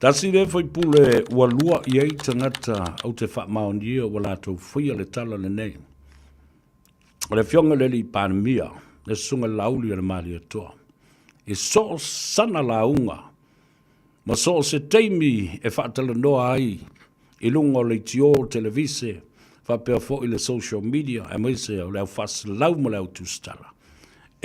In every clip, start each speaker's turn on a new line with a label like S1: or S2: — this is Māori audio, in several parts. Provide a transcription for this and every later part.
S1: Tasi le faipule ua lua i ei tangata au te whaamaonia wa lātou whia le tala le nei. O le fionga le li pānamia, le sunga lauli le maali atoa. E so sana launga, ma so se teimi e whaatala noa ai, i lunga o le tio televise, whapea fo i le social media, e maise o leo whasilau ma leo tustala.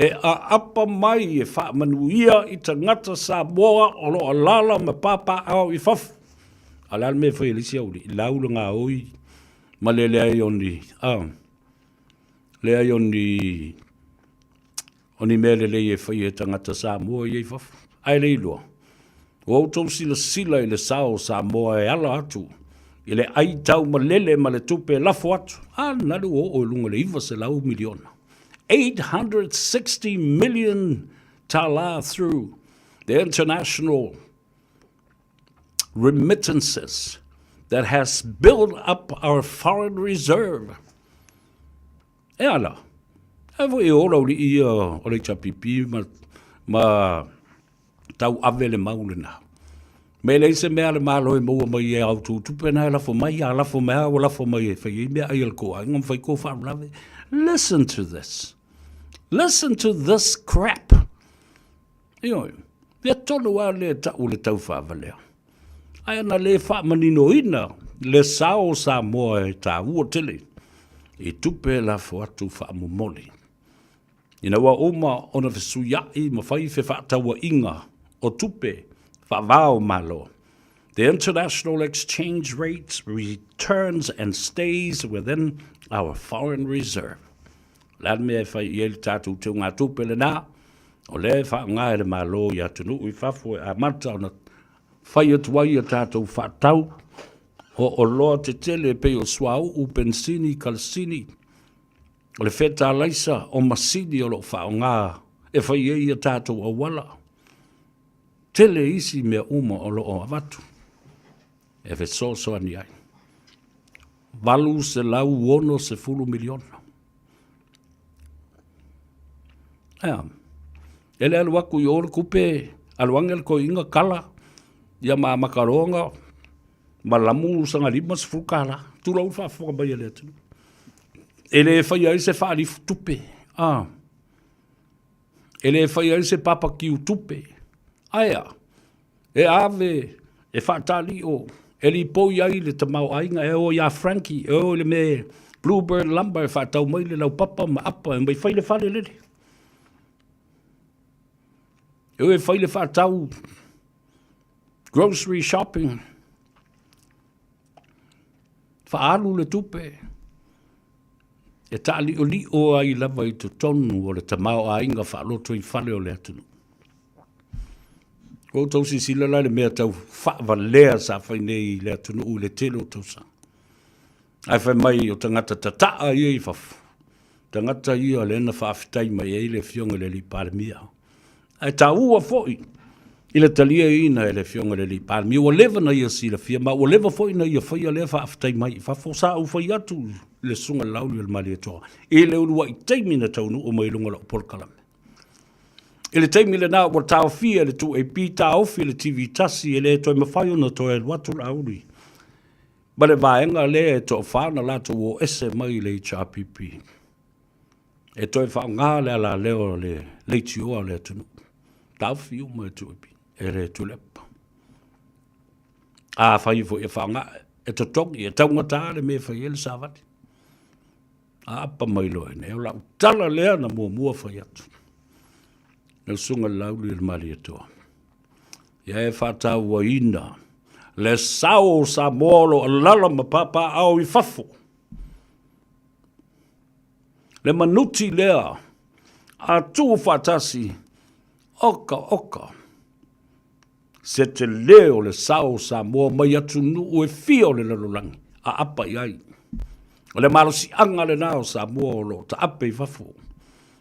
S1: E a apa mai e whaamanuia i tangata Samoa o lo alala ma papa au i fafo. Alal me whai elisi au li, i laula ngā oi, ma le lea i oni, lea i oni, oni mele le e whai e tangata Samoa i e fafo. Ai le iloa. O autou sila i le sao Samoa e ala atu, i le ai tau ma lele ma le tupe lafo atu. Nalu o lunga le iwa se lau miliona. 860 million tala through the international remittances that has built up our foreign reserve. E ala, evo e ora uri ia o le chapipi ma tau ave le maulina. Me le se mea le malo e mua mai e au tupe na e lafo mai, a lafo mea o lafo mai e whai mea ai al koa, ngam whai ko whaarave. Listen to this. Listen to this crap. Ioi, le tonu a le tau whaavalea. Ai ana le whaamanino ina, le sao Samoa e tā ua tele, e tupe la atu whaamumoli. Ina wa oma ona fesuyai ma whai fe whaataua inga o tupe whaavao malo. The international exchange rate returns and stays within our foreign reserve. Lan me fai i ele tātou te ngā tūpele nā, o le wha ngā ele malo i atunu i fafo a mata ona fai atuai a tātou whatau, o loa te tele pe o swau u pensini kalsini, o le feta laisa o masini o lo wha ngā e fai e i a tātou a wala. Tele isi mea uma o lo o avatu, e fe so ani ai. Valu se lau ono se fulu miliona. Ele aluaku i ora kupe, aluanga ko inga kala, ia ma makaronga, ma lamu sanga lima se fukala, tula ufa fuka bai ele atu. Ele e whai ai se whaari tupe, ele e whai ai se papa ki tupe, aia, e ave, e whaatali o, ele i poi ai le tamau ainga, e o ia Frankie, e o le me Bluebird Lumber, e whaatau mai le lau papa ma apa, e mai whai le whale lele. E whai le whaatau grocery shopping. Whaalu le tupe. E taali o li o ai lava i tu tonu o le tamau a inga whaaloto i whale o le atunu. O tau si sila lai le mea tau whaavalea sa whai nei le atunu u le telo tau sa. Ai whai mai o tangata tataa i e whafu. Tangata i a le ena whaafitai mai e le fionga le li Parliamentary. Ai tā ua foi, i le talia ina e le fionga le li palmi, ua lewa na ia si la fia, ma ua lewa foi na ia whaia le whaafitai mai, whafosa au whai atu le sunga lauli al mali atoa. I le ulua i teimi na taunu o mai lunga la upolkalame. I le teimi le nā ua tāo fia le tu e pi tāo fia le TV tasi e le toi mawhai ona toi e watu lauli. Ma le vaenga le e to whana lato o ese mai le HRPP. E toi whaonga le ala leo le tioa le tunu. Tau fiu mo e tuipi, e re tulepa. A whai fo e whaonga, e to tongi, e taunga tāre me whai ele sāwati. A apa mai loe, ne o lau tala lea na mua whai atu. Nau sunga lauli il mari atoa. Ia e whatau wa ina, le sao sa molo alala ma papa au I fafo. Le manuti lea, a tu whatasi, oka. Se te leo le sao Samoa mai atu nuu e fio le lalolangi, a apa iai. O le malo si anga le nao Samoa o lo, ta ape I fafo.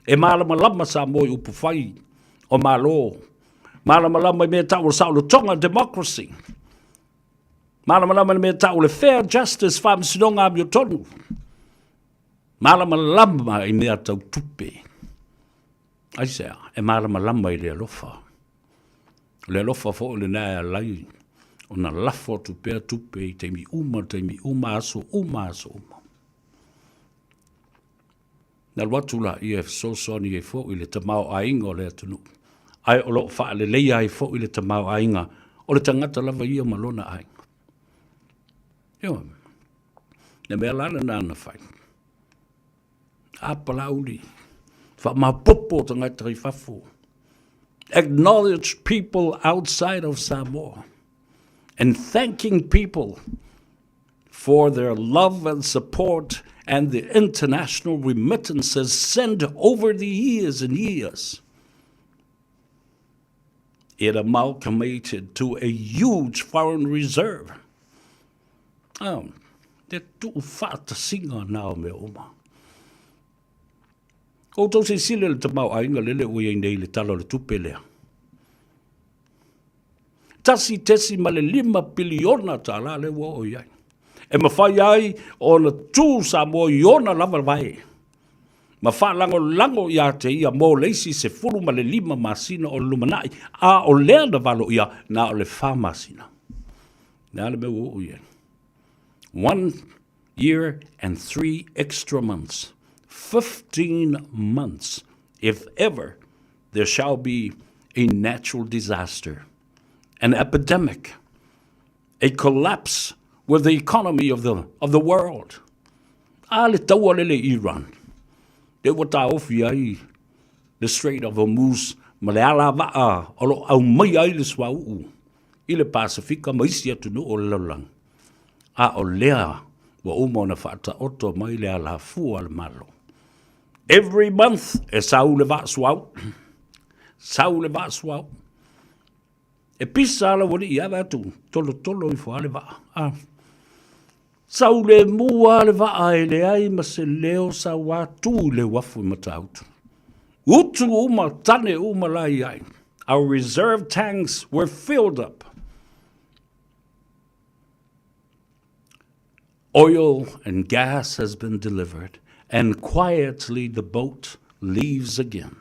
S1: E malama lama Samoa I upu whai, o malo. Malama lama I mea tau le sao le tonga democracy. Malama lama I mea tau le fair justice wha msinonga am tonu. Malama lama I mea tau tupe. Aisea, e malama lama I le alofa. Le alofa fo le nea lai. o na lafo tu pea tupe i teimi uma aso. Na watu la i e sosoni e fo i le tamau ainga o le atunu. Ai o lo wha le leia e fo i le tamau ainga o le tangata lava ia malona ainga. Io, ne mea lana nana whai. Apala uli. Wha mapopo tangata i fafo. Acknowledge people outside of Samoa. And thanking people for their love and support and the international remittances sent over the years and years. It amalgamated to a huge foreign reserve. Te tu whata singa nao me oma. O tau se sile le tamau ainga lele ui nei le talo le tupelea. Tasi tesi ma le 5 piliona ta la le wo o iai. E mawhai ai o na tū Samoa iona lava vai. Ma wha lango ia te ia mō leisi se furu ma le 5 masina o lumanai. A o lea na valo ia na o le wha masina. Nā le me wo o iai. 1 year and 3 extra months. 15 months, if ever there shall be a natural disaster, an epidemic, a collapse with the economy of the world. Le taua lele Iran. Te wata ofi ai the Strait of Hormuz, ma le ala waa o lo au mai ai le swau i le Pasifika ma isi atunu o laulang. O lea wa umo na whaata oto mai le ala fua le malo. Every month e sau le va swau. Sau le va swau. E pisa ala wali ia vatu. Tolo i fua le va. Sau le mua le va ai le ai ma se leo sa watu le wafu matautu. Utu uma tane uma lai ai. Our reserve tanks were filled up. Oil and gas has been delivered. And quietly the boat leaves again.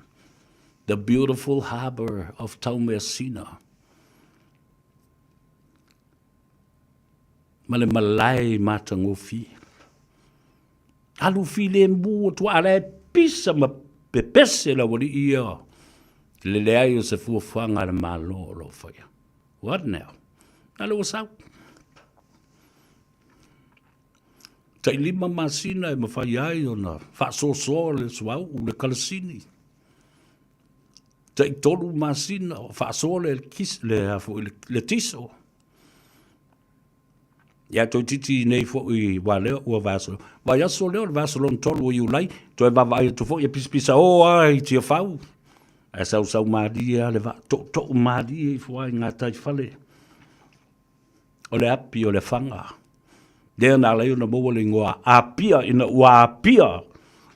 S1: The beautiful harbor of Taumesina. Male malai matangofi. Alufi le mua tua ale pisa ma pepese la wali ia. Le leaio se fuafanga le malo lo faya. What now? Nalo was out. Tai 5 masina e mawhai ai o na whaasosoa le swau le kalasini. Tai 3 masina o whaasoa le tiso. Ia toi titi nei fo i waleo ua vaso. Vai aso leo le vaso lon tolu o iulai. Toi vavai tu fo ia pispisa o ai tia fau. E sau maadia le va to maadia i fo ai ngā tai whale. O le api o le whanga. Dea nā leo na moa le ngoa apia ina ua apia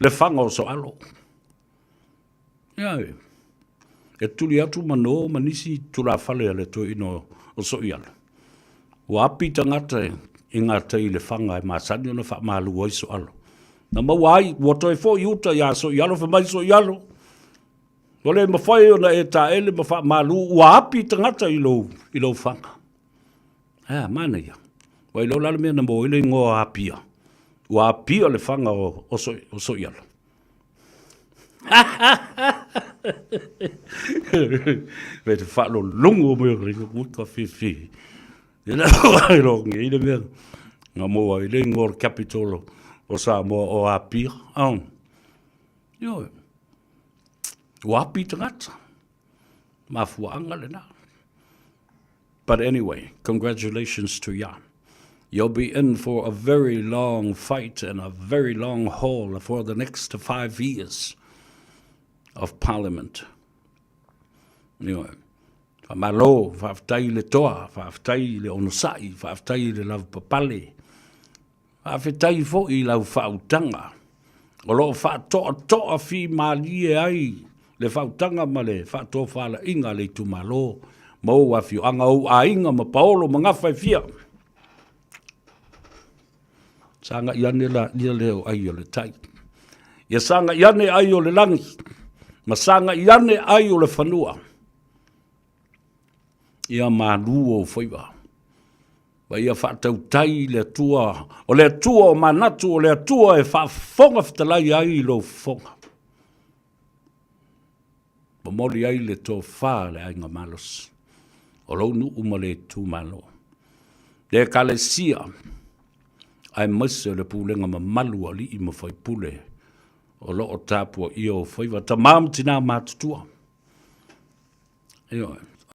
S1: le whanga o so alo. Ia e tuli atu mano manisi tura whale le to ino o so ialo. Ua api tangata i ngā tei le whanga e māsani o na wha mālu o so alo. Na mawai, wato e fo iuta ia so ialo, wha mai so ialo. Wale mawhai o na e tā ele ma wha mālu, ua api tangata i lo whanga. Mana ia. Wai lo lala mea na mo ile ngoa apia. Ua apia le whanga o so ialo. Ve te whalo lungo mea ringa muta whiwhi. Ina wai lo nge ina mea. Nga moa ile ngoa capitolo o Samoa o apia. Yo. Ua api tangata. Mafuanga le na. But anyway, congratulations to Jan. You'll be in for a very long fight and a very long haul for the next 5 years of Parliament. Anyway, whamalo, whaftai le toa, whaftai le onosai, whaftai le lau papale, whaftai fo i lau whautanga. O lo whatoa fi malie ai, le whautanga ma le whatoa whala inga le tumalo, mo wafi anga o a inga ma paolo mga whaifia. Sanga iane la lia leo ai o le tai. Ia sanga iane ai o le langi. Ma sanga iane ai o le whanua. Ia mālu o whaiwa. wa ia whaatautai le tua, o le tua o manatu, o le tua e whaafonga fitalai ai lo fonga. Ma mori ai le tō wha le ainga malos, o lo nu uma le tū malo. Le kalesia, ai mase le pūlenga ma malu ali I ma faipule, o lo o tāpua ia o whaiva, ta maam tina mātutua. Eo,